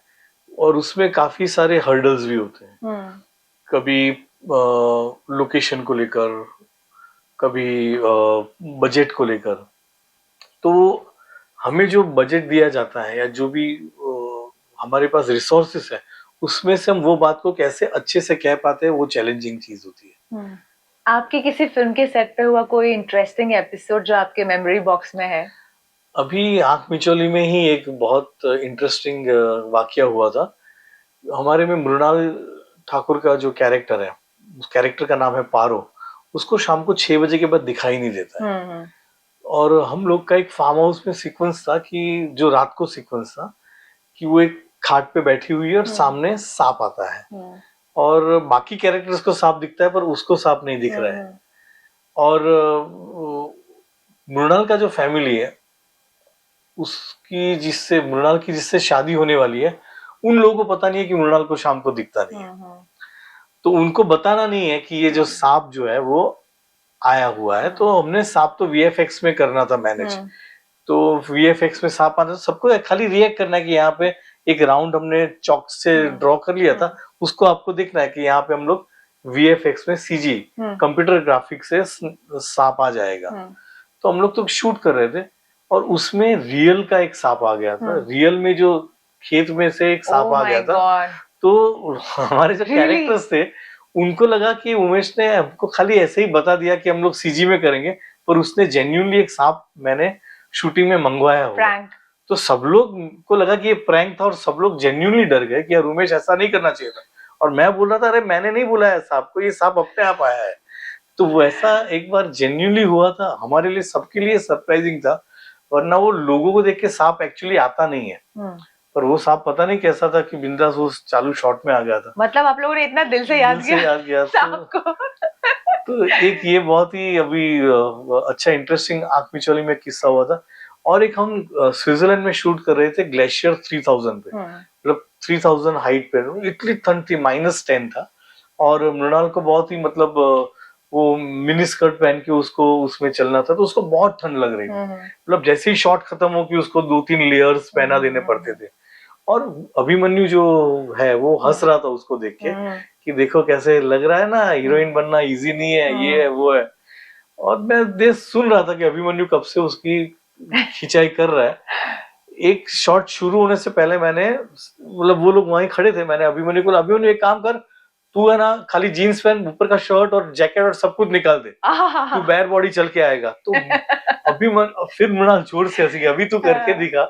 और उसमें काफी सारे हर्डल्स भी होते हैं, कभी लोकेशन को लेकर, कभी बजट को लेकर। तो हमें जो बजट दिया जाता है या जो भी हमारे पास रिसोर्सेस है, उसमें से हम वो बात को कैसे अच्छे से कह पाते हैं, वो चैलेंजिंग चीज होती है। आपकी किसी फिल्म के सेट पे हुआ कोई इंटरेस्टिंग एपिसोड जो आपके मेमोरी बॉक्स में है? अभी आंख मिचौली में ही एक बहुत इंटरेस्टिंग वाकया हुआ था। हमारे में मृणाल ठाकुर का जो कैरेक्टर है, उस कैरेक्टर का नाम है पारो। उसको शाम को 6 बजे के बाद दिखाई नहीं देता है। और हम लोग का एक फार्म हाउस में सीक्वेंस था कि जो रात को सीक्वेंस था कि वो एक खाट पे बैठी हुई है और सामने सांप आता है, और बाकी कैरेक्टर्स को सांप दिखता है पर उसको सांप नहीं दिख रहा है। और मृणाल का जो फैमिली है, उसकी जिससे मृणाल की जिससे शादी होने वाली है, उन लोगों को पता नहीं है कि मृणाल को शाम को दिखता नहीं है। तो उनको बताना नहीं है कि ये जो सांप जो है वो आया हुआ है। तो हमने सांप तो वीएफएक्स में करना था मैनेज। तो वीएफएक्स में सांप आता, सबको खाली रिएक्ट करना है कि यहाँ पे एक राउंड हमने चौक से ड्रॉ कर लिया था, उसको आपको दिखना है कि यहाँ पे हम लोग वीएफएक्स में सीजी कंप्यूटर ग्राफिक से सांप आ जाएगा। तो हम लोग तो शूट कर रहे थे और उसमें रियल का एक सांप आ गया था। रियल में जो खेत में से एक सांप आ गया था। तो हमारे जो कैरेक्टर्स थे, उनको लगा कि उमेश ने हमको खाली ऐसे ही बता दिया कि हम लोग सीजी में करेंगे, पर उसने जेन्युइनली एक सांप मैंने शूटिंग में मंगवाया हुआ। तो सब लोग को लगा कि ये प्रैंक था और सब लोग जेन्युइनली डर गए कि यार उमेश ऐसा नहीं करना चाहिए था। और मैं बोल रहा था अरे मैंने नहीं बुलाया सांप को, ये सांप अपने आप आया है। तो वैसा एक बार जेन्युइनली हुआ था, हमारे लिए सबके लिए सरप्राइजिंग था। वरना वो लोगों को देख के सांप एक्चुअली आता नहीं है, पर वो सांप पता नहीं कैसा था कि बिंदास वो चालू शॉट में आ गया था। मतलब आप लोगों ने इतना दिल से याद किया सांप को। तो एक ये बहुत ही अभी अच्छा इंटरेस्टिंग आंख मिचौली में किस्सा हुआ था। और एक हम स्विट्जरलैंड में शूट कर रहे थे ग्लेशियर 3000 पे, मतलब 3000 हाइट पे। इतनी ठंड थी, -10 था। और मृणाल को बहुत ही मतलब वो मिनी स्कर्ट पहन के उसको उसमें चलना था, तो उसको बहुत ठंड लग रही थी। मतलब जैसे ही शॉट खत्म हो कि उसको 2-3 लेयर्स पहना देने पड़ते थे। और अभिमन्यु जो है वो हंस रहा था उसको देख के कि देखो कैसे लग रहा है ना, हीरोइन बनना इजी नहीं है, ये है वो है। और मैं देख सुन रहा था कि अभिमन्यु कब से उसकी खिंचाई कर रहा है। एक शॉट शुरू होने से पहले मैंने, मतलब वो लोग वहीं खड़े थे, मैंने अभिमन्यु को, अभिमन्यु एक काम कर, तू है ना खाली जीन्स पहन, ऊपर का शर्ट और जैकेट और सब कुछ निकाल दे, तू बैर बॉडी चल के आएगा। तो फिर मृणाल जोर से हंसी, अभी तू करके दिखा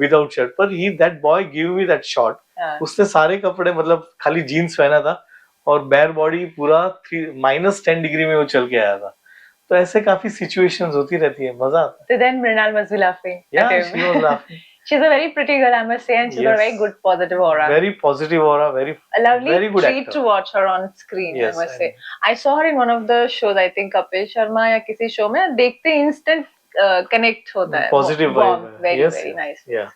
विदाउट शर्ट। पर he that boy give me that shot. उसने सारे कपड़े मतलब खाली जीन्स पहना था और बैर बॉडी पूरा -10 डिग्री में वो चल के आया था। तो ऐसे काफी सिचुएशंस होती रहती है, मजा आता है। So then Mrinal must be laughing. Yeah, she was laughing. She's a very pretty girl, I must say, and she's got a very good positive aura. Very positive aura, a lovely very good treat actor. to watch her on screen. Yes, I must say. I saw her in one of the shows. I think Kapil Sharma या किसी show में देखते instant connect होता है. Positive vibe. Very yes, very nice. Yeah.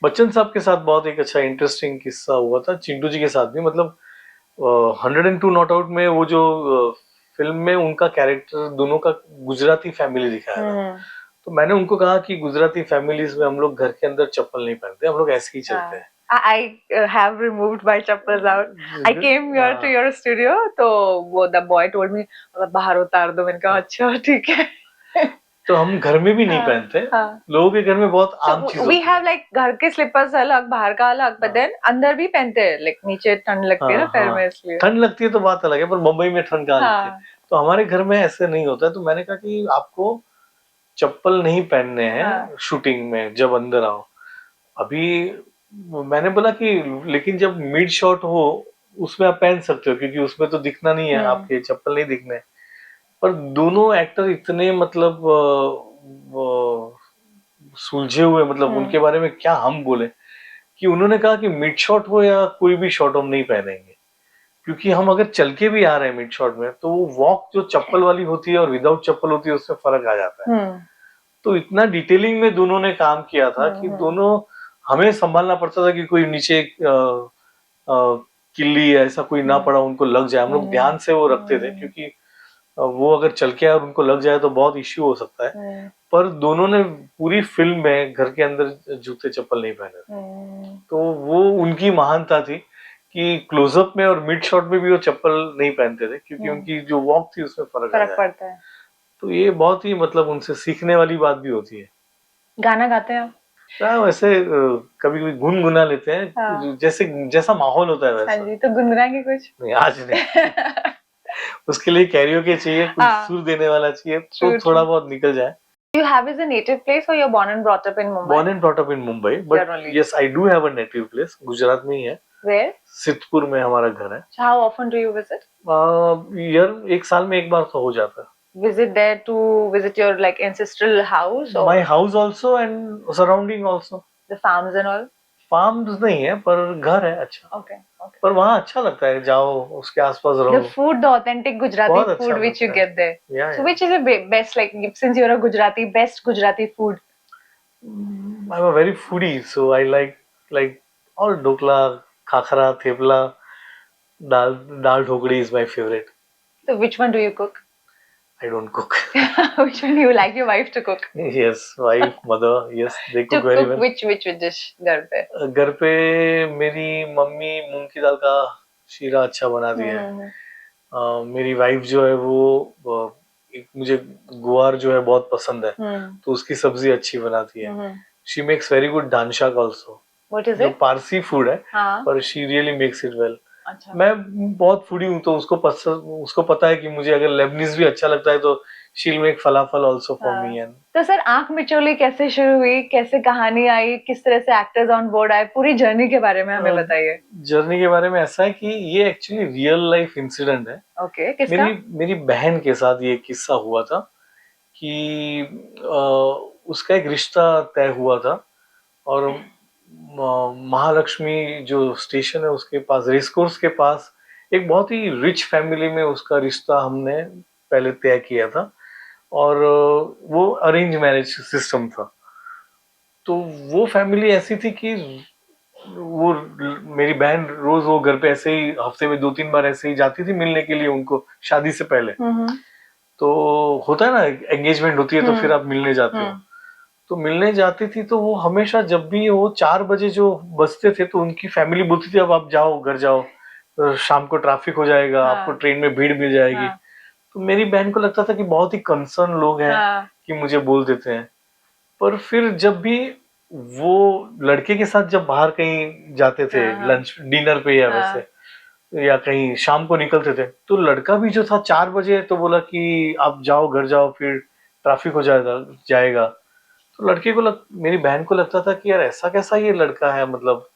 Bachchan साहब के साथ बहुत एक अच्छा इंटरेस्टिंग किस्सा हुआ था। चिंटू जी के साथ भी, मतलब 102 नॉट आउट में वो जो फिल्म में उनका कैरेक्टर दोनों का गुजराती फैमिली दिखाया था। तो मैंने उनको कहा कि गुजराती फैमिलीज में हम लोग घर के अंदर चप्पल नहीं पहनते, हम लोग ऐसे ही चलते हैं। I have removed my chappals out. I came here to your studio, तो वो the boy told me बाहर उतार दो। मैंने कहा अच्छा ठीक है। तो हम घर में भी नहीं पहनते, लोगों के घर में बहुत आम चीज होती है। We have like घर के स्लीपर्स अलग, बाहर का अलग, but then अंदर भी पहनते हैं, like नीचे ठंड लगती है ना पैर में, इसलिए। ठंड लगती है तो बात अलग है, पर मुंबई में ठंड कहाँ लगती है, तो हमारे घर में ऐसे नहीं होता है। तो मैंने कहा कि आपको चप्पल नहीं पहनने हैं शूटिंग में जब अंदर आओ। अभी मैंने बोला कि लेकिन जब मिड शॉट हो उसमें आप पहन सकते हो, क्योंकि उसमें तो दिखना नहीं है, आपके चप्पल नहीं दिखने। पर दोनों एक्टर इतने मतलब सुलझे हुए, मतलब उनके बारे में क्या हम बोले, कि उन्होंने कहा कि मिड शॉट हो या कोई भी शॉट हम नहीं पहनेंगे, क्योंकि हम अगर चल के भी आ रहे हैं मिड शॉट में तो वो वॉक जो चप्पल वाली होती है और विदाउट चप्पल होती है उसमें फर्क आ जाता है। तो इतना डिटेलिंग में दोनों ने काम किया था कि दोनों हमें संभालना पड़ता था कि कोई नीचे किल्ली ऐसा कोई ना पड़ा उनको लग जाए। हम लोग ध्यान से वो रखते थे, क्योंकि वो अगर चल के आए और उनको लग जाए तो बहुत इश्यू हो सकता है। पर दोनों ने पूरी फिल्म में घर के अंदर जूते चप्पल नहीं पहने थे। तो वो उनकी महानता थी कि क्लोजअप में और मिड शॉट में भी वो चप्पल नहीं पहनते थे, क्योंकि उनकी जो वॉक थी उसमें फर्क पड़ता है। तो ये बहुत ही मतलब उनसे सीखने वाली बात भी होती है। गाना गाते हैं आप? वैसे कभी कभी गुनगुना लेते हैं। हाँ। जैसे जैसा माहौल होता है वैसा। हाँ जी, तो गुनगुनाएंगे कुछ? नहीं, आज नहीं। उसके लिए कैरियोके चाहिए, कुछ सुर देने वाला चाहिए, तो थोड़ा बहुत निकल जाए। You have as a native place or you're born and brought up in Mumbai? Born and brought up in Mumbai, but yes, I do have a native place. Gujarat में ही है। Where? सिद्धपुर में हमारा घर है। How often do you visit? एक साल में एक बार तो हो जाता है। Visit there to visit your like ancestral house or? My house also and surrounding also. The farms and all? Farms नहीं है, पर घर है अच्छा। Okay, okay. पर वहाँ अच्छा लगता है, जाओ उसके आसपास रहो। The food, the authentic Gujarati food which you get there. Yeah, so which is the best, like since you're a Gujarati, best Gujarati food? I'm a very foodie, so I like all dokla, khakra, thepla, dal dhokdi is my favorite. So which one do you cook? I don't cook. Which one do you like your wife to cook? Yes, wife, mother, yes, they cook very well. Which dish घर पे? घर पे मेरी mummy मूंग की दाल का शीरा अच्छा बनाती है। मेरी वाइफ जो है वो मुझे गुआर जो है बहुत पसंद है, तो उसकी सब्जी अच्छी बनाती है। शी मेक्स वेरी गुड डान शाक ऑल्सो। What is जो it? पारसी फूड है, पर she really makes it well. मैं बहुत फूडी हूँ, तो उसको पता है कि मुझे अगर लेबनीज भी अच्छा लगता है तो शील make falafel also for me. And तो सर आंख मिचौली कैसे शुरू हुई, कैसे कहानी आई, किस तरह से एक्टर्स ऑन बोर्ड आए, पूरी जर्नी के बारे में हमें बताइए। जर्नी के बारे में ऐसा है कि ये एक्चुअली रियल लाइफ इंसिडेंट है। ओके, किसका? मेरी बहन के साथ ये किस्सा हुआ था कि उसका एक रिश्ता तय हुआ था, और महालक्ष्मी जो स्टेशन है उसके पास, रेसकोर्स के पास, एक बहुत ही रिच फैमिली में उसका रिश्ता हमने पहले तय किया था, और वो अरेंज मैरिज सिस्टम था। तो वो फैमिली ऐसी थी कि वो मेरी बहन रोज वो घर पे ऐसे ही हफ्ते में 2-3 बार ऐसे ही जाती थी मिलने के लिए उनको, शादी से पहले। तो होता है ना, एंगेजमेंट होती है तो फिर आप मिलने जाते हो। तो मिलने जाती थी तो वो हमेशा जब भी वो 4 बजे जो बजते थे तो उनकी फैमिली बोलती थी अब आप जाओ, घर जाओ, तो शाम को ट्रैफिक हो जाएगा, आपको ट्रेन में भीड़ मिल जाएगी। तो मेरी बहन को लगता था कि बहुत ही कंसर्न लोग हैं कि मुझे बोल देते हैं। पर फिर जब भी वो लड़के के साथ जब बाहर कहीं जाते थे, लंच डिनर पे या वैसे, या कहीं शाम को निकलते थे, तो लड़का भी जो था 4 बजे तो बोला कि आप जाओ, घर जाओ, फिर ट्रैफिक हो जाएगा। तो लड़के को मेरी बहन को लगता था कि यार ऐसा कैसा ये लड़का है, मतलब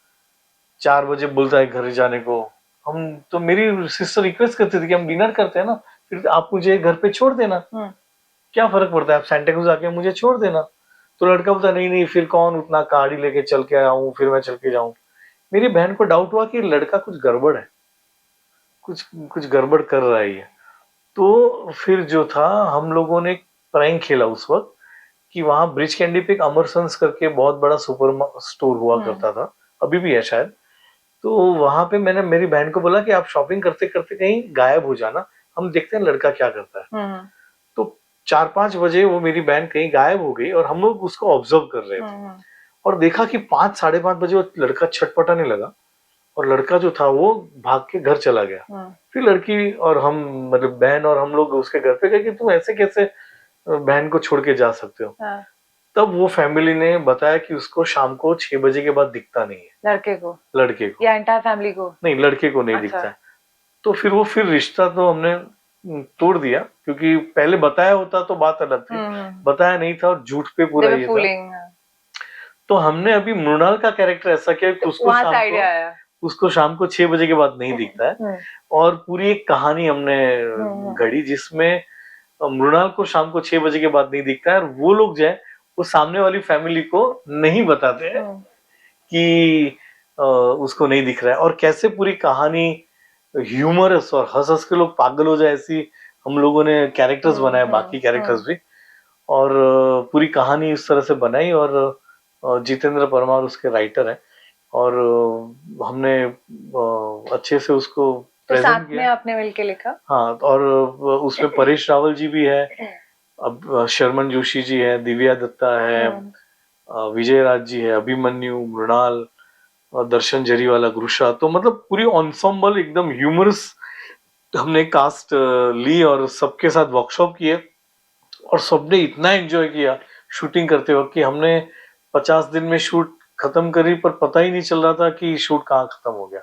4 बजे बोलता है घर जाने को। हम तो, मेरी सिस्टर रिक्वेस्ट करती थी कि हम डिनर करते हैं ना, फिर आप मुझे घर पे छोड़ देना, क्या फर्क पड़ता है, आप सेंटा क्रूज आके मुझे छोड़ देना। तो लड़का बोलता नहीं, फिर कौन उतना गाड़ी लेके चल के आऊं, फिर मैं चल के जाऊं। मेरी बहन को डाउट हुआ कि लड़का कुछ गड़बड़ है, कुछ गड़बड़ कर रहा है ये। तो फिर जो था, हम लोगों ने प्रैंक खेला उस वक्त कि वहां ब्रिज कैंडी पे एक अमरसंस करके बहुत बड़ा सुपर स्टोर हुआ करता था, अभी भी है शायद। तो वहां पे मैंने मेरी बहन को बोला कि आप शॉपिंग करते करते कहीं गायब हो जाना, हम देखते हैं लड़का क्या करता है। तो 4-5 बजे वो मेरी बहन कहीं गायब हो गई और हम लोग उसको ऑब्जर्व कर रहे थे, और देखा कि 5-5:30 बजे वो लड़का छटपटाने लगा, और लड़का जो था वो भाग के घर चला गया। फिर लड़की और हम, मतलब बहन और हम लोग उसके घर पे गए कि तुम ऐसे कैसे बहन को छोड़ के जा सकते हो। तब वो फैमिली ने बताया कि उसको शाम को 6 बजे के बाद दिखता नहीं है। लड़के को या एंटायर फैमिली को? नहीं, लड़के को नहीं दिखता है। तो फिर रिश्ता तो हमने तोड़ दिया, क्योंकि पहले बताया होता तो बात अलग थी, बताया नहीं था और झूठ पे पूरा ये था। तो हमने अभी मृणाल का कैरेक्टर ऐसा किया कि उसको शाम को 6 बजे के बाद नहीं दिखता है, और पूरी एक कहानी हमने घड़ी जिसमें मृणाल को शाम को 6 बजे के बाद नहीं दिखता है, और वो लोग जो है वो सामने वाली फैमिली को नहीं बताते हैं कि उसको नहीं दिख रहा है, और कैसे पूरी कहानी ह्यूमरस और हंस हंस के लोग पागल हो जाए, ऐसी हम लोगों ने कैरेक्टर्स बनाए, बाकी कैरेक्टर्स भी, और पूरी कहानी इस तरह से बनाई। और जितेंद्र परमार उसके राइटर है, और हमने अच्छे से उसको तो साथ में आपने मिलके लिखा? हाँ, और उसमें परेश रावल जी भी है, अब शर्मन जोशी जी है, दिव्या दत्ता है, विजय राज जी है, अभिमन्यु, मृणाल और दर्शन जरीवाला, गुरुशा, तो मतलब पूरी ensemble एकदम ह्यूमरस हमने कास्ट ली और सबके साथ वर्कशॉप किए और सबने इतना एंजॉय किया शूटिंग करते वक्त कि हमने 50 दिन में शूट खत्म करी पर पता ही नहीं चल रहा था कि शूट कहाँ खत्म हो गया।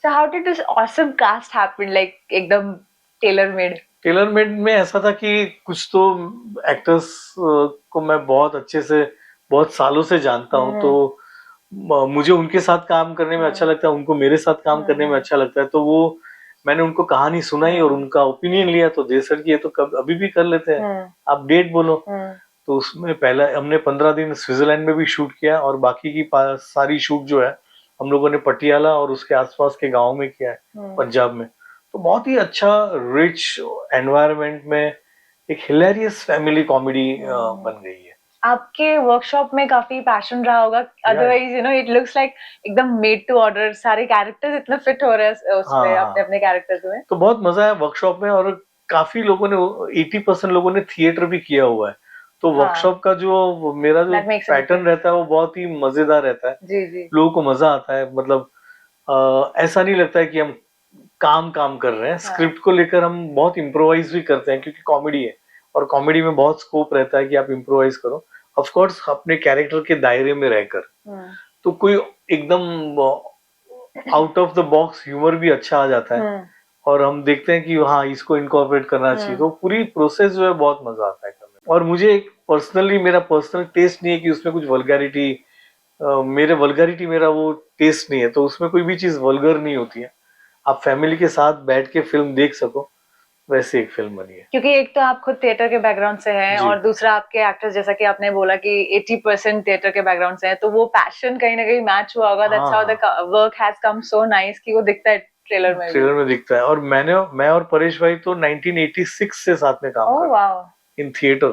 So how did this awesome cast happen? Like एकदम tailor made. टेलर मेड में ऐसा था कि कुछ तो एक्टर्स को मैं बहुत अच्छे से बहुत सालों से जानता हूँ, तो मुझे उनके साथ काम करने में अच्छा लगता है, उनको मेरे साथ काम करने में अच्छा लगता है, तो वो मैंने उनको कहानी सुनाई और उनका ओपिनियन लिया, तो जय सर की ये तो कब अभी भी कर लेते हैं, आप डेट बोलो। तो उसमें पहला हमने 15 दिन स्विट्जरलैंड में भी शूट किया और बाकी की सारी शूट जो है हम लोगों ने पटियाला और उसके आसपास के गाँव में किया है, पंजाब में। तो बहुत ही अच्छा रिच एनवायरनमेंट में एक हिलेरियस फैमिली कॉमेडी बन गई है। आपके वर्कशॉप में काफी पैशन रहा होगा, otherwise you know it looks like एकदम मेड टू ऑर्डर, सारे कैरेक्टर्स इतना फिट हो रहे हैं उसमें, अपने अपने कैरेक्टर्स में। तो बहुत मजा है वर्कशॉप में और काफी लोगों ने 80% लोगों ने थिएटर भी किया हुआ है, तो वर्कशॉप का जो मेरा जो पैटर्न रहता है वो बहुत ही मजेदार रहता है। जी जी। लोगों को मजा आता है, मतलब ऐसा नहीं लगता है कि हम काम कर रहे हैं। स्क्रिप्ट को लेकर हम बहुत इम्प्रोवाइज भी करते हैं क्योंकि कॉमेडी है और कॉमेडी में बहुत स्कोप रहता है कि आप इम्प्रोवाइज करो, ऑफ कोर्स अपने कैरेक्टर के दायरे में रहकर। तो कोई एकदम out of the box humour भी अच्छा आ जाता है और हम देखते हैं कि हाँ इसको इनकॉर्पोरेट करना चाहिए, तो पूरी प्रोसेस जो है बहुत मजा आता है करने में। और मुझे एक पर्सनली मेरा पर्सनल टेस्ट नहीं है कि उसमें कुछ वल्गैरिटी, मेरा वो टेस्ट नहीं है, तो उसमें कोई भी चीज वल्गर नहीं होती है। आप फैमिली के साथ बैठ के फिल्म देख सको वैसे एक फिल्म बनी है। क्योंकि एक तो आप खुद थिएटर के बैकग्राउंड से हैं और दूसरा आपके एक्टर्स, जैसा कि आपने बोला कि 80% थिएटर के बैकग्राउंड से हैं, तो वो पैशन कहीं ना कहीं मैच हुआ होगा। That's how the work has come so nice कि वो दिखता है ट्रेलर में। ट्रेलर में दिखता है। और मैं और परेश भाई तो 1986 से साथ में काम कर रहे हैं इन थिएटर,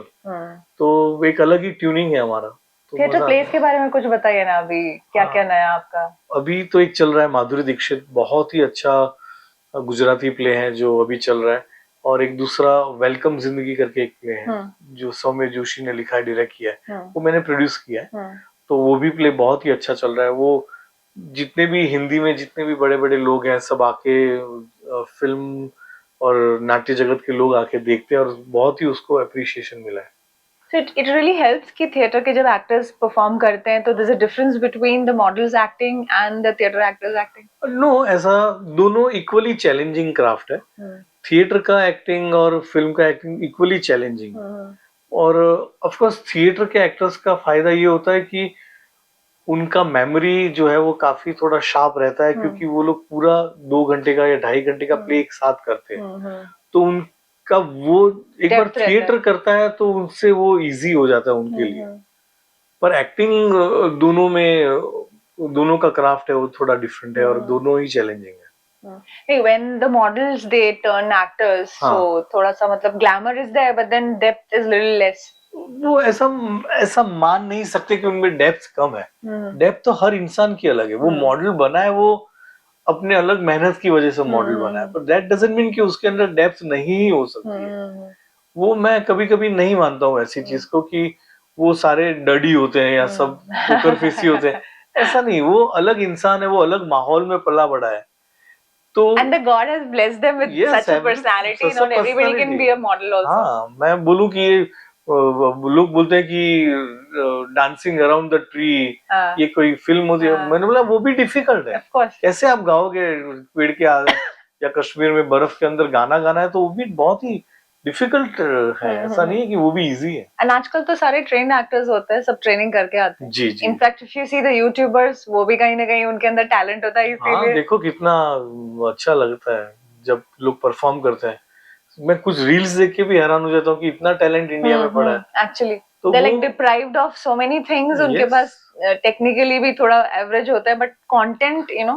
तो एक अलग ही ट्यूनिंग है हमारा। तो थिएटर प्लेस के बारे में कुछ बताइए ना, अभी क्या क्या नया आपका? अभी तो एक चल रहा है माधुरी दीक्षित, बहुत ही अच्छा गुजराती प्ले है जो अभी चल रहा है, और एक दूसरा वेलकम जिंदगी करके एक प्ले है जो सौम्य जोशी ने लिखा है, डायरेक्ट किया है, वो मैंने प्रोड्यूस किया है। तो वो भी प्ले बहुत ही अच्छा चल रहा है। वो जितने भी हिंदी में जितने भी बड़े बड़े लोग हैं सब आके फिल्म और नाट्य जगत के लोग आके देखते हैं और बहुत ही उसको अप्रिशिएशन मिला है। So it really helps कि थिएटर के जब एक्टर्स परफॉर्म करते हैं तो there's a difference between the models acting and the theater actors acting. No, ऐसा दोनों इक्वली चैलेंजिंग क्राफ्ट है। थिएटर का एक्टिंग और फिल्म का एक्टिंग इक्वली चैलेंजिंग, और ऑफ कोर्स थिएटर के एक्टर्स का फायदा ये होता है कि उनका मेमोरी जो है वो काफी थोड़ा शार्प रहता है, क्योंकि वो लोग पूरा 2 घंटे का या 2.5 घंटे का प्ले एक साथ करते हैं, तो उनका वो एक बार थिएटर करता है तो उनसे वो इजी हो जाता है उनके लिए। पर एक्टिंग दोनों का क्राफ्ट है वो थोड़ा डिफरेंट है और दोनों ही चैलेंजिंग है। When the models they turn actors, so थोड़ा सा मतलब glamour is there, but then depth is little less. वो ऐसा मान नहीं सकते कि उनमें डेप्थ कम है। डेप्थ तो हर इंसान की अलग है। वो मॉडल बना है, वो अपने अलग मेहनत की वजह से मॉडल बना है, पर दैट डजंट मीन कि उसके अंदर डेप्थ नहीं हो सकती है। वो मैं कभी कभी नहीं मानता हूँ ऐसी चीज को कि वो सारे डडी होते हैं या सब पोकर फेसी होते हैं, ऐसा नहीं। वो अलग इंसान है, वो अलग माहौल में पला बड़ा है। तो and the God has blessed them with such a personality, not everybody can be a model also. हाँ, मैं बोलूँ कि ये लोग बोलते हैं कि डांसिंग अराउंड द ट्री ये कोई फिल्म होती है, मैंने बोला वो भी डिफिकल्ट है। कैसे आप गाओगे पेड़ के या कश्मीर में बर्फ के अंदर गाना गाना है, तो वो भी बहुत ही डिफिकल्ट है। ऐसा नहीं है कि वो भी इजी है। एंड आजकल तो सारे ट्रेन्ड एक्टर्स होते हैं, सब ट्रेनिंग करके आते हैं। जी जी। In fact if you see the YouTubers, वो भी कहीं ना कहीं उनके अंदर टैलेंट होता है, इसीलिए। हाँ, देखो कितना अच्छा लगता है जब लोग परफॉर्म करते हैं। मैं कुछ रील्स देख के भी हैरान हो जाता हूँ कि इतना टैलेंट इंडिया में पड़ा है। Actually they like deprived of so many things. उनके पास टेक्निकली भी थोड़ा एवरेज होता है, बट कंटेंट यू नो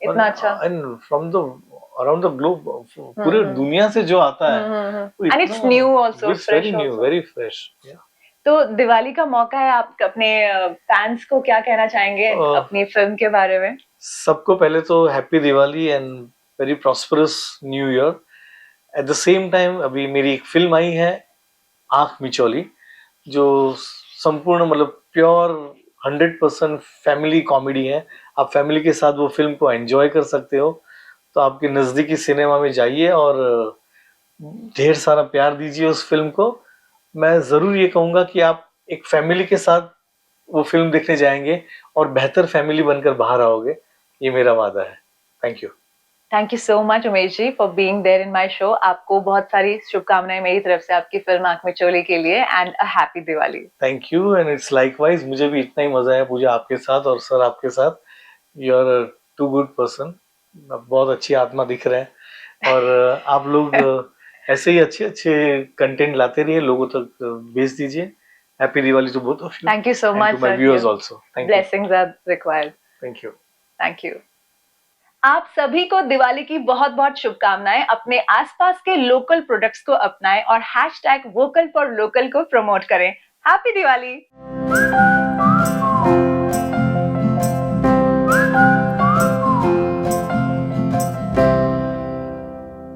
इतना अच्छा। And from the around the globe, पूरे दुनिया से जो आता है, and it's new also, fresh, very fresh. तो दिवाली का मौका है, आप अपने फैंस को क्या कहना चाहेंगे अपनी फिल्म के बारे में? सबको पहले तो happy Diwali and very prosperous new year. At the same time अभी मेरी एक फिल्म आई है आंख मिचौली, जो संपूर्ण मतलब प्योर 100% फैमिली कॉमेडी है। आप फैमिली के साथ वो फिल्म को एंजॉय कर सकते हो। तो आपके नज़दीकी सिनेमा में जाइए और ढेर सारा प्यार दीजिए उस फिल्म को। मैं ज़रूर ये कहूँगा कि आप एक फैमिली के साथ वो फिल्म देखने जाएंगे और बेहतर फैमिली बनकर बाहर आओगे, ये मेरा वादा है। Thank you. Thank you so much Umesh ji for being there in my show. आपको बहुत सारी शुभकामनाएं मेरी तरफ से आपकी फिल्म आंख मिचौली के लिए, and a happy Diwali. Thank you and it's likewise. मुझे भी इतना ही मजा आया पूजा आपके साथ और सर आपके साथ। You are too good person. बहुत अच्छी आत्मा दिख रहे हैं और आप लोग ऐसे ही अच्छे अच्छे कंटेंट लाते रहिए, लोगों तक भेज दीजिए। Happy Diwali to both of you thank you so and much to my sir. Viewers also. Thank you. Blessings are required. Thank you. Thank you. आप सभी को दिवाली की बहुत बहुत शुभकामनाएं। अपने आसपास के लोकल प्रोडक्ट्स को अपनाएं और #वोकल फॉर लोकल को प्रमोट करें। हैप्पी दिवाली।